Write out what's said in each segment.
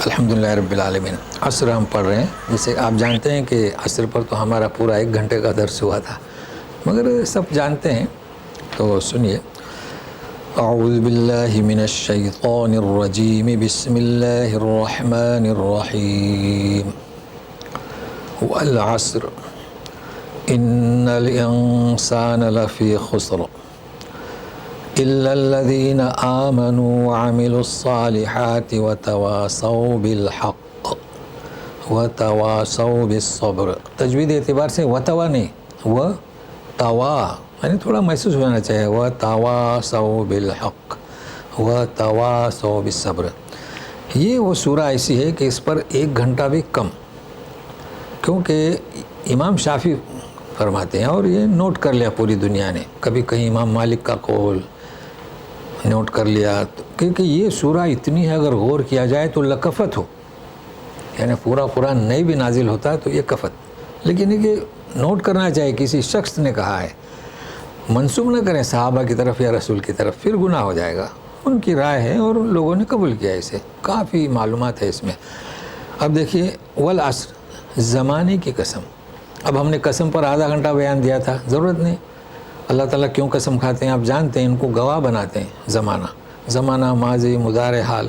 الحمدللہ رب العالمین۔ عصر ہم پڑھ رہے ہیں، جیسے آپ جانتے ہیں کہ عصر پر تو ہمارا پورا 1 گھنٹے کا درس ہوا تھا، مگر سب جانتے ہیں تو سنیے۔ اعوذ باللہ من الشیطان الرجیم، بسم اللہ الرحمن الرحیم۔ والعصر ان الانسان لفی خسر إلا الذين آمنوا وعملوا الصالحات وتواصوا بالحق وتواصوا بالصبر۔ تجوید اعتبار سے وتوا نہیں، وتوا یعنی تھوڑا محسوس ہونا چاہیے، وتواصوا بالحق وتواصوا بالصبر۔ یہ وہ سورہ ایسی ہے کہ اس پر 1 گھنٹہ بھی کم، کیونکہ امام شافعی فرماتے ہیں، اور یہ نوٹ کر لیا پوری دنیا نے، کبھی کہیں امام مالک کا قول نوٹ کر لیا، کیونکہ یہ سورہ اتنی ہے اگر غور کیا جائے تو لکفت ہو، یعنی پورا قرآن نہیں بھی نازل ہوتا تو یہ کفت، لیکن یہ نوٹ کرنا چاہیے کسی شخص نے کہا ہے، منسوب نہ کریں صحابہ کی طرف یا رسول کی طرف، پھر گناہ ہو جائے گا۔ ان کی رائے ہے اور لوگوں نے قبول کیا اسے، کافی معلومات ہے اس میں۔ اب دیکھیے، والعصر زمانے کی قسم۔ اب ہم نے قسم پر آدھا گھنٹہ بیان دیا تھا، ضرورت نہیں۔ اللہ تعالیٰ کیوں قسم کھاتے ہیں آپ جانتے ہیں، ان کو گواہ بناتے ہیں، زمانہ ماضی مضارع حال،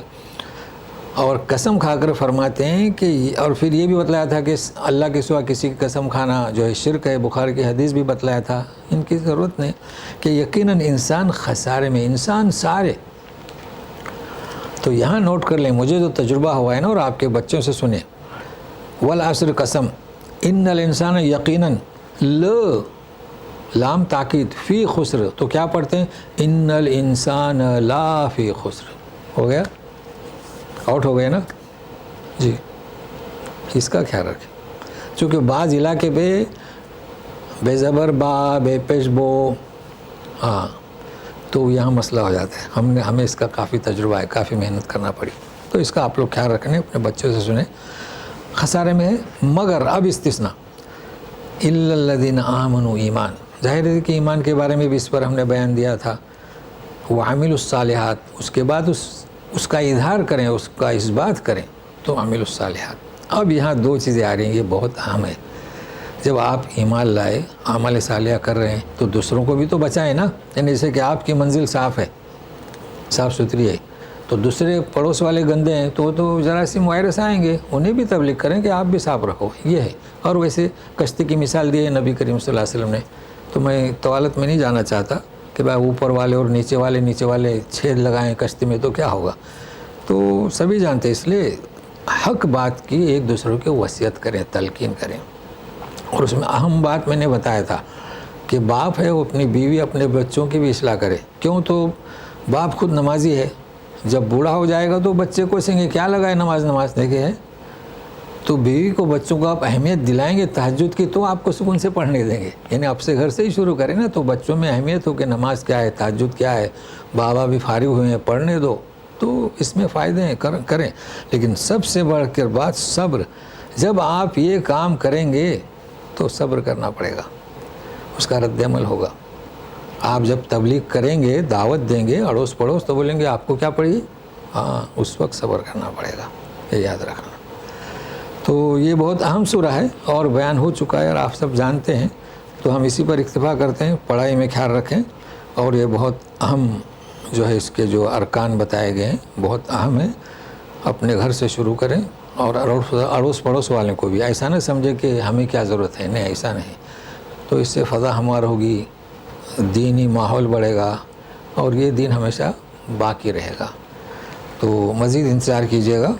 اور قسم کھا کر فرماتے ہیں کہ، اور پھر یہ بھی بتلایا تھا کہ اللہ کے سوا کسی کی قسم کھانا جو ہے شرک ہے، بخاری کی حدیث بھی بتلایا تھا، ان کی ضرورت نہیں، کہ یقیناً انسان خسارے میں، انسان سارے۔ تو یہاں نوٹ کر لیں، مجھے جو تجربہ ہوا ہے نا، اور آپ کے بچوں سے سنیں، والعصر قسم، ان الانسان یقیناً، لام تاکید، فی خسر، تو کیا پڑھتے ہیں؟ ان الانسان لا فی خسر۔ ہو گیا، آؤٹ ہو گیا نا جی۔ اس کا خیال رکھیں، چونکہ بعض علاقے پہ بے زبر با، بے پیش بو، ہاں، تو یہاں مسئلہ ہو جاتا ہے۔ ہمیں اس کا کافی تجربہ ہے، کافی محنت کرنا پڑی، تو اس کا آپ لوگ خیال رکھیں، اپنے بچوں سے سنیں۔ خسارے میں ہے، مگر اب استثناء، الا الذین آمنوا، ایمان، ظاہر ہے کہ ایمان کے بارے میں بھی اس پر ہم نے بیان دیا تھا، وعملوا الصالحات، اس کے بعد اس کا اظہار کریں، اس کا اثبات کریں، تو عملوا الصالحات۔ اب یہاں 2 چیزیں آ رہی ہیں، یہ بہت اہم ہے۔ جب آپ ایمان لائے، عمل صالحہ کر رہے ہیں، تو دوسروں کو بھی تو بچائیں نا، یعنی جیسے کہ آپ کی منزل صاف ہے، صاف ستھری ہے، تو دوسرے پڑوس والے گندے ہیں تو جراثیم وائرس آئیں گے، انہیں بھی تبلیغ کریں کہ آپ بھی صاف رکھو، یہ ہے۔ اور ویسے کشتی کی مثال دی ہے نبی کریم صلی اللہ علیہ وسلم نے، تو میں طوالت میں نہیں جانا چاہتا کہ بھائی اوپر والے اور نیچے والے چھید لگائیں کشتی میں تو کیا ہوگا، تو سبھی جانتے، اس لیے حق بات کی ایک دوسرے کی وصیت کریں، تلقین کریں۔ اور اس میں اہم بات میں نے بتایا تھا کہ باپ ہے وہ اپنی بیوی، اپنے بچوں کی بھی اصلاح کرے، کیوں؟ تو باپ خود نمازی ہے، جب بوڑھا ہو جائے گا تو بچے کو سنگے کیا لگائے نماز دیکھے ہے، تو بیوی کو بچوں کو آپ اہمیت دلائیں گے تہجد کی، تو آپ کو سکون سے پڑھنے دیں گے، یعنی آپ سے گھر سے ہی شروع کریں نا، تو بچوں میں اہمیت ہو کہ نماز کیا ہے، تہجد کیا ہے، بابا بھی فارغ ہوئے ہیں پڑھنے دو، تو اس میں فائدے ہیں، کریں۔ لیکن سب سے بڑھ کر بات صبر، جب آپ یہ کام کریں گے تو صبر کرنا پڑے گا، اس کا رد عمل ہوگا۔ آپ جب تبلیغ کریں گے، دعوت دیں گے اڑوس پڑوس، تو بولیں گے آپ کو کیا پڑے گی، ہاں، اس وقت صبر کرنا پڑے گا، یہ یاد رکھنا۔ تو یہ بہت اہم سورہ ہے اور بیان ہو چکا ہے اور آپ سب جانتے ہیں، تو ہم اسی پر اکتفا کرتے ہیں، پڑھائی میں خیال رکھیں، اور یہ بہت اہم جو ہے، اس کے جو ارکان بتائے گئے ہیں بہت اہم ہیں، اپنے گھر سے شروع کریں، اور اڑوس پڑوس والوں کو بھی، ایسا نہ سمجھے کہ ہمیں کیا ضرورت ہے، نہیں، ایسا نہیں، تو اس سے فضا ہموار ہوگی، دینی ماحول بڑھے گا، اور یہ دین ہمیشہ باقی رہے گا۔ تو مزید انتظار کیجیے گا۔